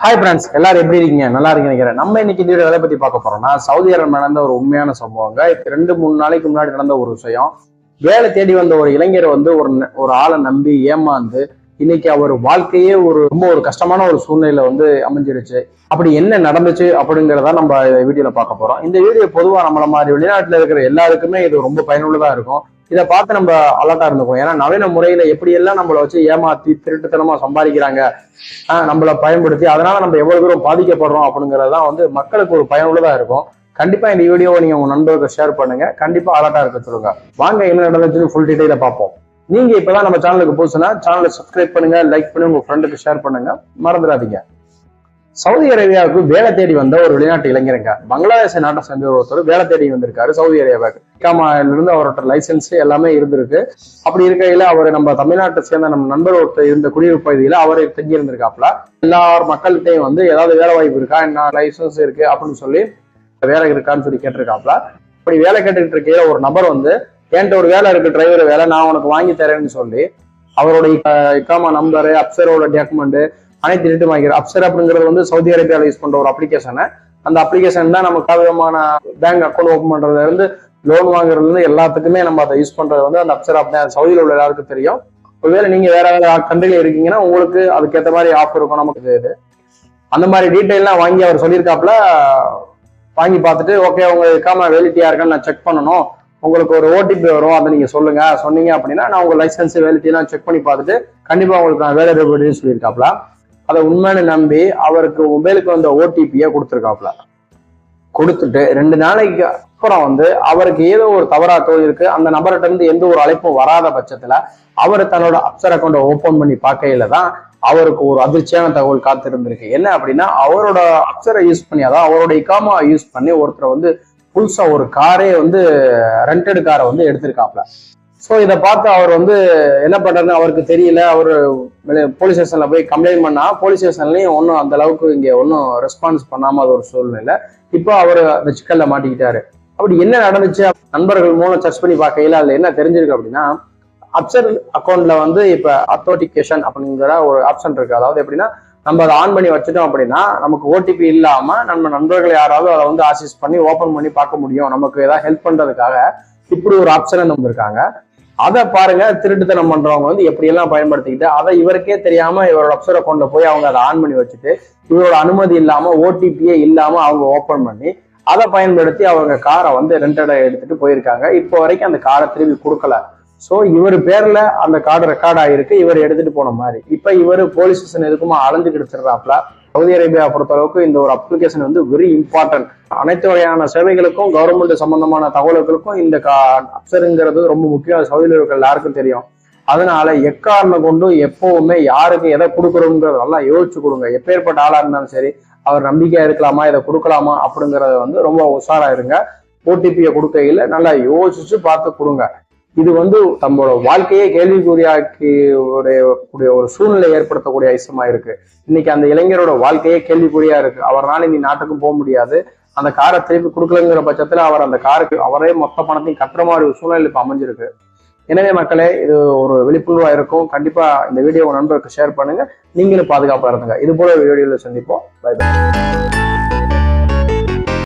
Hi friends, எல்லாரும் எப்படி இருக்கீங்க? நல்லா இருக்கீங்க நினைக்கிறேன். நம்ம இன்னைக்கு இந்த எதை பத்தி பார்க்க போறோம்னா, சவுதி அரேபியா நடந்த ஒரு உண்மையான சம்பவங்க. இப்ப 2-3 நாளைக்கு முன்னாடி நடந்த ஒரு விஷயம். வேலை தேடி வந்த ஒரு இளைஞரை வந்து ஒரு ஆளை நம்பி ஏமாந்து இன்னைக்கு அவர் வாழ்க்கையே ரொம்ப கஷ்டமான ஒரு சூழ்நிலையில வந்து அமைஞ்சிருச்சு. அப்படி என்ன நடந்துச்சு அப்படிங்கிறத நம்ம வீடியோல பார்க்க போறோம். இந்த வீடியோ பொதுவா நம்மள மாதிரி வெளிநாட்டுல இருக்கிற எல்லாருக்குமே இது ரொம்ப பயனுள்ளதா இருக்கும். இதை பார்த்து நம்ம அலர்ட்டா இருந்துக்கும். ஏன்னா நவீன முறையில எப்படியெல்லாம் நம்மளை வச்சு ஏமாத்தி திருட்டுத்தனமா சம்பாதிக்கிறாங்க, நம்மளை பயன்படுத்தி அதனால நம்ம எவ்வளவு தூரம் பாதிக்கப்படுறோம் அப்படிங்கறதுதான் வந்து மக்களுக்கு ஒரு பயனுள்ளதா இருக்கும். கண்டிப்பா இந்த வீடியோவை நீங்க உங்க நண்பர்களுக்கு ஷேர் பண்ணுங்க. கண்டிப்பா அலர்ட்டா இருக்க சொல்லுங்க. வாங்க என்ன நடந்துச்சுன்னு ஃபுல் டீடைல பார்ப்போம். நீங்க இப்பதான் நம்ம சேனலுக்கு புதுசுனா சேனலை சப்ஸ்கிரைப் பண்ணுங்க, லைக் பண்ணி உங்க ஃப்ரெண்டுக்கு ஷேர் பண்ணுங்க, மறந்துடாதீங்க. சவுதி அரேபியாவுக்கு வேலை தேடி வந்த ஒரு வெளிநாட்டு இளைஞருங்க. பங்களாதேஷ் நாட்டை சேர்ந்த ஒருத்தர் வேலை தேடி வந்திருக்காரு சவுதி அரேபியாவுக்கு. இருந்து அவரோட லைசன்ஸ் எல்லாமே இருந்திருக்கு. அப்படி இருக்கையில அவர் நம்ம தமிழ்நாட்டை சேர்ந்த நம்ம நண்பர் ஒருத்தர் இருந்த குடியிருப்பு பகுதியில அவர் தங்கி இருந்திருக்காப்புல. எல்லா மக்கள்கிட்டையும் வந்து ஏதாவது வேலை வாய்ப்பு இருக்கா, என்ன லைசன்ஸ் இருக்கு அப்படின்னு சொல்லி வேலை இருக்கான்னு சொல்லி கேட்டிருக்காப்புல. அப்படி வேலை கேட்டுக்கிட்டு இருக்கையில ஒரு நபர் வந்து என்கிட்ட ஒரு வேலை இருக்கு, டிரைவர் வேலை, நான் உனக்கு வாங்கி தரேன்னு சொல்லி அவருடைய இக்காமா நம்பரு, அப்சரோட டாக்குமெண்ட் அனைத்து ரிட்டும் வாங்கிக்கிறார். அப்சர் அப்படிங்கிறது வந்து சவுதி அரேபியாவில் யூஸ் பண்ற ஒரு அப்ளிகேஷனை. அந்த அப்ளிகேஷன் தான் நமக்கு விதமான பேங்க் அக்கௌண்ட் ஓப்பன் பண்றதுல இருந்து லோன் வாங்குறதுல இருந்து எல்லாத்துக்குமே நம்ம அதை யூஸ் பண்றது வந்து அந்த அப்சர் ஆப் தான். சவுதியில் உள்ள எல்லாருக்கும் தெரியும். ஒருவேளை நீங்க வேற கண்ட்ரில இருக்கீங்கன்னா உங்களுக்கு அதுக்கேற்ற மாதிரி ஆஃபர் இருக்கும். நமக்கு இது அந்த மாதிரி டீட்டெயிலாம் வாங்கி அவர் சொல்லியிருக்காப்புல. வாங்கி பார்த்துட்டு ஓகே உங்க இக்காம வேலிட்டியா இருக்கான்னு நான் செக் பண்ணணும், உங்களுக்கு ஒரு ஓடிபி வரும், அதை நீங்க சொன்னீங்க அப்படின்னா நான் உங்க லைசன்ஸ் வேலிட்டியெல்லாம் செக் பண்ணி பார்த்துட்டு கண்டிப்பா உங்களுக்கு நான் வேலை சொல்லியிருக்காப்புல. அதை உண்மையான நம்பி அவருக்கு மொபைலுக்கு வந்த ஓடிபியை கொடுத்துருக்காப்புல. கொடுத்துட்டு 2 நாளைக்கு அப்புறம் வந்து அவருக்கு ஏதோ ஒரு தவறா இருக்கு. அந்த நபர்கிட்ட இருந்து எந்த ஒரு அழைப்பும் வராத பட்சத்துல அவர் தன்னோட அப்சர் அக்கௌண்ட்டை ஓபன் பண்ணி பார்க்கையில தான் அவருக்கு ஒரு அதிர்ச்சியான தகவல் காத்திருந்திருக்கு. என்ன அப்படின்னா அவரோட அப்சரை யூஸ் பண்ணி, அதாவது அவரோட இக்காமா யூஸ் பண்ணி ஒருத்தர் வந்து புதுசா ஒரு காரே வந்து ரெண்டட் காரை வந்து எடுத்திருக்காப்ல. ஸோ இதை பார்த்து அவர் வந்து என்ன பண்றதுன்னு அவருக்கு தெரியல. அவர் போலீஸ் ஸ்டேஷன்ல போய் கம்ப்ளைண்ட் பண்ணா போலீஸ் ஸ்டேஷன்லயும் ஒன்றும் அந்த அளவுக்கு இங்க ஒன்றும் ரெஸ்பான்ஸ் பண்ணாம அது ஒரு சூழ்நிலை. இப்போ அவர் அந்த சிக்கல்ல மாட்டிக்கிட்டாரு. அப்படி என்ன நடந்துச்சு நண்பர்கள் மூலம் சர்ச் பண்ணி பார்க்கையில அதுல என்ன தெரிஞ்சிருக்கு அப்படின்னா, அப்சர் அக்கௌண்ட்ல வந்து இப்ப அத்தோட்டிகேஷன் அப்படிங்கிற ஒரு ஆப்ஷன் இருக்கு. அதாவது எப்படின்னா நம்ம அதை ஆன் பண்ணி வச்சுட்டோம் அப்படின்னா நமக்கு ஓடிபி இல்லாம நம்ம நண்பர்கள் யாராவது அதை வந்து ஆக்சஸ் பண்ணி ஓபன் பண்ணி பார்க்க முடியும். நமக்கு ஏதாவது ஹெல்ப் பண்றதுக்காக இப்படி ஒரு ஆப்ஷனை நம்பிருக்காங்க. அதை பாருங்க, திருட்டுத்தனம் பண்றவங்க வந்து எப்படி எல்லாம் பயன்படுத்திக்கிட்டு அதை இவருக்கே தெரியாம இவரோட அப்சர் அக்கௌண்ட்ல போய் அவங்க அதை ஆன் பண்ணி வச்சுட்டு இவரோட அனுமதி இல்லாம ஓடிபியே இல்லாம அவங்க ஓபன் பண்ணி அதை பயன்படுத்தி அவங்க காரை வந்து ரெண்டடை எடுத்துட்டு போயிருக்காங்க. இப்போ வரைக்கும் அந்த காரை திரும்பி கொடுக்கல. சோ இவர் பேர்ல அந்த கார்டு ரெக்கார்ட் ஆகிருக்கு, இவர் எடுத்துட்டு போன மாதிரி. இப்ப இவர் போலீஸ் ஸ்டேஷன் எதுக்குமா அலைஞ்சுக்கிட்டு திருறாப்ல. சவுதி அரேபியா பொறுத்த அளவுக்கு இந்த ஒரு அப்ளிகேஷன் வந்து வெரி இம்பார்ட்டன்ட். அனைத்து வகையான சேவைகளுக்கும் கவர்மெண்ட் சம்பந்தமான தகவல்களுக்கும் இந்த அப்சருங்கிறது ரொம்ப முக்கியம். சவுதியில் இருக்கிற எல்லாருக்கும் தெரியும். அதனால எக்காரணம் கொண்டும் எப்பவுமே யாருக்கு எதை கொடுக்குறோங்கிறதெல்லாம் யோசிச்சு கொடுங்க. எப்பேற்பட்ட ஆளா இருந்தாலும் சரி, அவர் நம்பிக்கையா இருக்கலாமா, இதை கொடுக்கலாமா அப்படிங்கறத வந்து ரொம்ப உஷாரா இருங்க. ஓடிபியை கொடுக்கையில நல்லா யோசிச்சு பார்த்து கொடுங்க. இது வந்து நம்மளோட வாழ்க்கையே கேள்விக்குறியாக்கி கூடிய ஒரு சூழ்நிலை ஏற்படுத்தக்கூடிய விஷயமா இருக்கு. இன்னைக்கு அந்த இளைஞரோட வாழ்க்கையே கேள்விக்குறியா இருக்கு. அவரால் இனி நாட்டுக்கும் போக முடியாது. அந்த காரை திருப்பி கொடுக்கலங்கிற பட்சத்துல அவர் அந்த காருக்கு அவரே மொத்த பணத்தையும் கட்டுற மாதிரி ஒரு சூழ்நிலை இப்ப அமைஞ்சிருக்கு. எனவே மக்களே, இது ஒரு விழிப்புணர்வா இருக்கும். கண்டிப்பா இந்த வீடியோ நண்பருக்கு ஷேர் பண்ணுங்க. நீங்களும் பாதுகாப்பா இருந்துங்க. இது போல வீடியோல சந்திப்போம். Bye by.